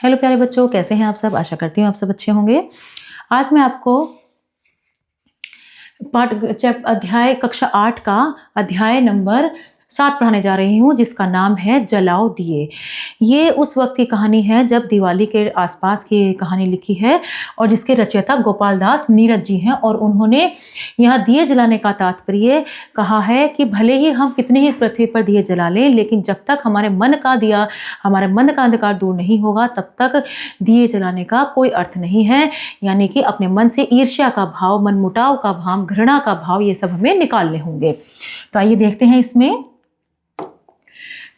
Hello प्यारे बच्चों, कैसे हैं आप सब। आशा करती हूँ आप सब अच्छे होंगे। आज मैं आपको अध्याय कक्षा 8 का अध्याय नंबर 7 पढ़ाने जा रही हूँ, जिसका नाम है जलाओ दिए। ये उस वक्त की कहानी है जब दिवाली के आसपास की कहानी लिखी है और जिसके रचयिता गोपाल दास नीरज जी हैं। और उन्होंने यहाँ दिए जलाने का तात्पर्य कहा है कि भले ही हम कितने ही पृथ्वी पर दिए जला लें, लेकिन जब तक हमारे मन का अंधकार दूर नहीं होगा, तब तक दिए जलाने का कोई अर्थ नहीं है। यानी कि अपने मन से ईर्ष्या का भाव, मनमुटाव का भाव, घृणा का भाव, ये सब हमें निकालने होंगे। तो आइए देखते हैं इसमें।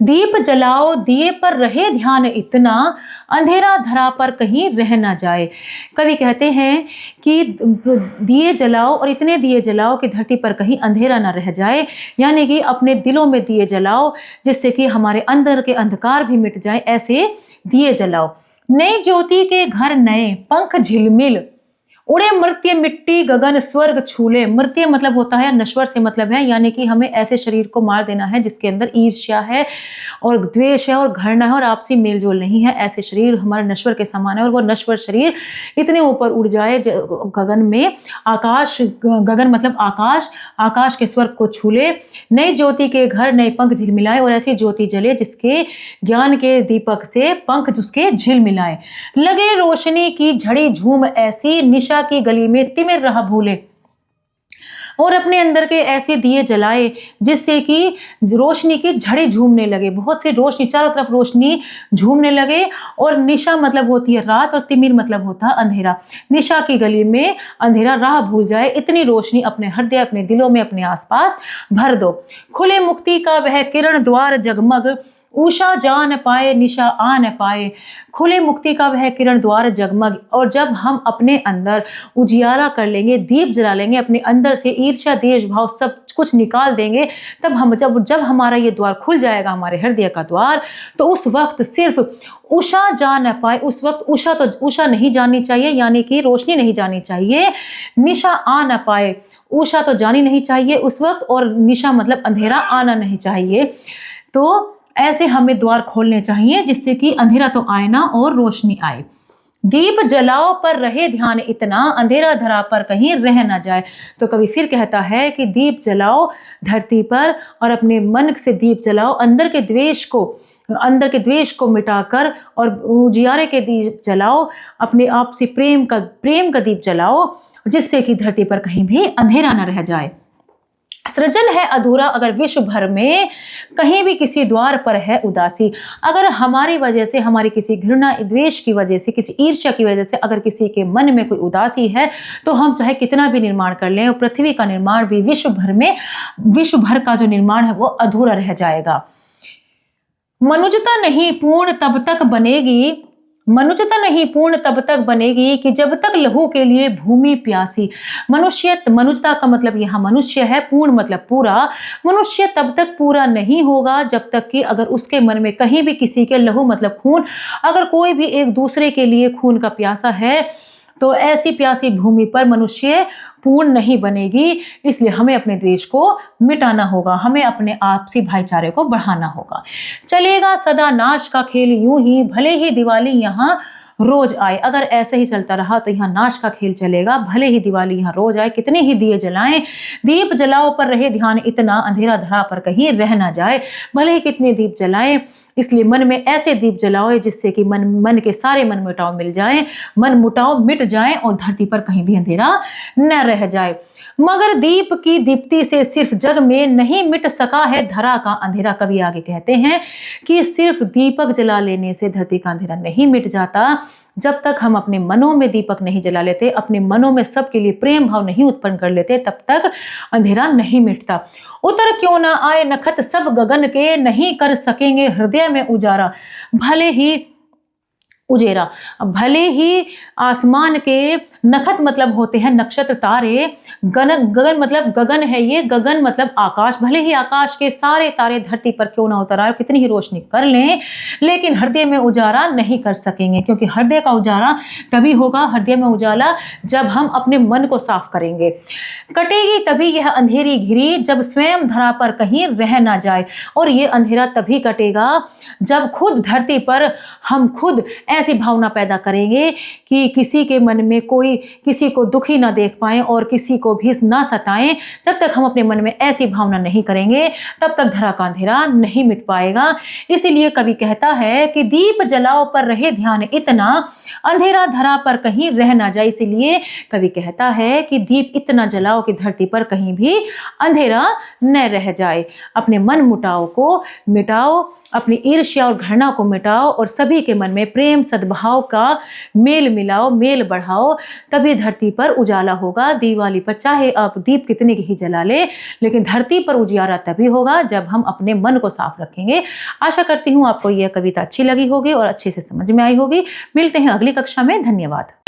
दीप जलाओ दिए पर रहे ध्यान इतना, अंधेरा धरा पर कहीं रह ना जाए। कवि कहते हैं कि दिए जलाओ और इतने दिए जलाओ कि धरती पर कहीं अंधेरा ना रह जाए। यानी कि अपने दिलों में दिए जलाओ जिससे कि हमारे अंदर के अंधकार भी मिट जाए, ऐसे दिए जलाओ। नई ज्योति के घर नए पंख झिलमिल, उड़े मर्त्य मिट्टी गगन स्वर्ग छूले। मर्त्य मतलब होता है, नश्वर से मतलब है, यानी कि हमें ऐसे शरीर को मार देना है जिसके अंदर ईर्ष्या है और द्वेष है और घृणा है और आपसी मेलजोल नहीं है। ऐसे शरीर हमारे नश्वर के समान है और वो नश्वर शरीर इतने ऊपर उड़ जाए गगन में, आकाश, गगन मतलब आकाश, आकाश के स्वर्ग को छूले। नई ज्योति के घर नए पंख झिलमिलाए, और ऐसी ज्योति जले जिसके ज्ञान के दीपक से पंख जिसके झिलमिलाए। लगे रोशनी की झड़ी झूम ऐसी, निशा की गली में तिमिर रहा भूले। और अपने अंदर के ऐसे दिए जलाए जिससे कि रोशनी की झड़ी झूमने लगे, बहुत सी रोशनी, चारों तरफ रोशनी झूमने लगे। और निशा मतलब होती है रात और तिमिर मतलब होता है अंधेरा। निशा की गली में अंधेरा राह भूल जाए, इतनी रोशनी अपने हृदय, अपने दिलों में, अपने आसपास भर दो। खुले मुक्ति का वह किरण द्वार जगमग, उषा जा न पाए निशा आ न पाए। खुले मुक्ति का वह किरण द्वार जगमग, और जब हम अपने अंदर उजियारा कर लेंगे, दीप जला लेंगे, अपने अंदर से ईर्ष्या द्वेष भाव सब कुछ निकाल देंगे, तब हम जब हमारा ये द्वार खुल जाएगा, हमारे हृदय का द्वार, तो उस वक्त सिर्फ उषा जा न पाए। उस वक्त उषा नहीं जानी चाहिए, यानी कि रोशनी नहीं जानी चाहिए। निशा आ न पाए, उषा तो जानी नहीं चाहिए उस वक्त, और निशा मतलब अंधेरा आना नहीं चाहिए। तो ऐसे हमें द्वार खोलने चाहिए जिससे कि अंधेरा तो आए ना और रोशनी आए। दीप जलाओ पर रहे ध्यान इतना, अंधेरा धरा पर कहीं रह ना जाए। तो कवि फिर कहता है कि दीप जलाओ धरती पर और अपने मन से दीप जलाओ, अंदर के द्वेष को मिटाकर, और उजियारे के दीप जलाओ, अपने आप से प्रेम का दीप जलाओ, जिससे कि धरती पर कहीं भी अंधेरा न रह जाए। सृजन है अधूरा अगर विश्व भर में कहीं भी किसी द्वार पर है उदासी। अगर हमारी वजह से, हमारी किसी घृणा द्वेष की वजह से, किसी ईर्ष्या की वजह से अगर किसी के मन में कोई उदासी है, तो हम चाहे कितना भी निर्माण कर लें, पृथ्वी का निर्माण भी विश्व भर का जो निर्माण है वो अधूरा रह जाएगा। मनुष्यता नहीं पूर्ण तब तक बनेगी कि जब तक लहू के लिए भूमि प्यासी। मनुष्यता का मतलब यहाँ मनुष्य है, पूर्ण मतलब पूरा। मनुष्य तब तक पूरा नहीं होगा जब तक कि अगर उसके मन में कहीं भी किसी के लहू मतलब खून, अगर कोई भी एक दूसरे के लिए खून का प्यासा है, तो ऐसी प्यासी भूमि पर मनुष्य पूर्ण नहीं बनेगी। इसलिए हमें अपने देश को मिटाना होगा, हमें अपने आपसी भाईचारे को बढ़ाना होगा। चलेगा सदा नाश का खेल यूं ही, भले ही दिवाली यहाँ रोज आए। अगर ऐसे ही चलता रहा तो यहाँ नाश का खेल चलेगा, भले ही दिवाली यहाँ रोज आए, कितने ही दिए जलाएं। दीप जलाओ पर रहे ध्यान इतना, अंधेरा धरा पर कहीं रह ना जाए। भले ही कितने दीप जलाएं, इसलिए मन में ऐसे दीप जलाओ जिससे कि मन के सारे मन मुटाव मिट जाए और धरती पर कहीं भी अंधेरा न रह जाए। मगर दीप की दीप्ति से सिर्फ जग में नहीं मिट सका है धरा का अंधेरा। कवि आगे कहते हैं कि सिर्फ दीपक जला लेने से धरती का अंधेरा नहीं मिट जाता। जब तक हम अपने मनों में दीपक नहीं जला लेते, अपने मनों में सबके लिए प्रेम भाव नहीं उत्पन्न कर लेते, तब तक अंधेरा नहीं मिटता। उतर क्यों ना आए नखत सब गगन के, नहीं कर सकेंगे हृदय में उजारा। भले ही आसमान के नखत मतलब होते हैं नक्षत्र तारे, गगन मतलब गगन है, ये गगन मतलब आकाश। भले ही आकाश के सारे तारे धरती पर क्यों ना उतर आए, कितनी ही रोशनी कर लें, लेकिन हृदय में उजाला नहीं कर सकेंगे, क्योंकि हृदय का उजाला तभी होगा, हृदय में उजाला जब हम अपने मन को साफ करेंगे। कटेगी तभी यह अंधेरी घिरी, जब स्वयं धरा पर कहीं रह ना जाए। और ये अंधेरा तभी कटेगा जब खुद धरती पर हम खुद ऐसी भावना पैदा करेंगे कि किसी के मन में कोई किसी को दुखी ना देख पाए और किसी को भी ना सताएं। जब तक हम अपने मन में ऐसी भावना नहीं करेंगे तब तक धरा का अंधेरा नहीं मिट पाएगा। इसीलिए कवि कहता है कि दीप जलाओ पर रहे ध्यान इतना, अंधेरा धरा पर कहीं रह ना जाए। इसीलिए कवि कहता है कि दीप इतना जलाओ कि धरती पर कहीं भी अंधेरा न रह जाए। अपने मन मुटाव को मिटाओ, अपनी ईर्ष्या और घृणा को मिटाओ और सभी के मन में प्रेम सद्भाव का मेल मिलाओ, मेल बढ़ाओ, तभी धरती पर उजाला होगा। दिवाली पर चाहे आप दीप कितने ही जला ले, लेकिन धरती पर उजियारा तभी होगा जब हम अपने मन को साफ रखेंगे। आशा करती हूँ आपको यह कविता अच्छी लगी होगी और अच्छे से समझ में आई होगी। मिलते हैं अगली कक्षा में। धन्यवाद।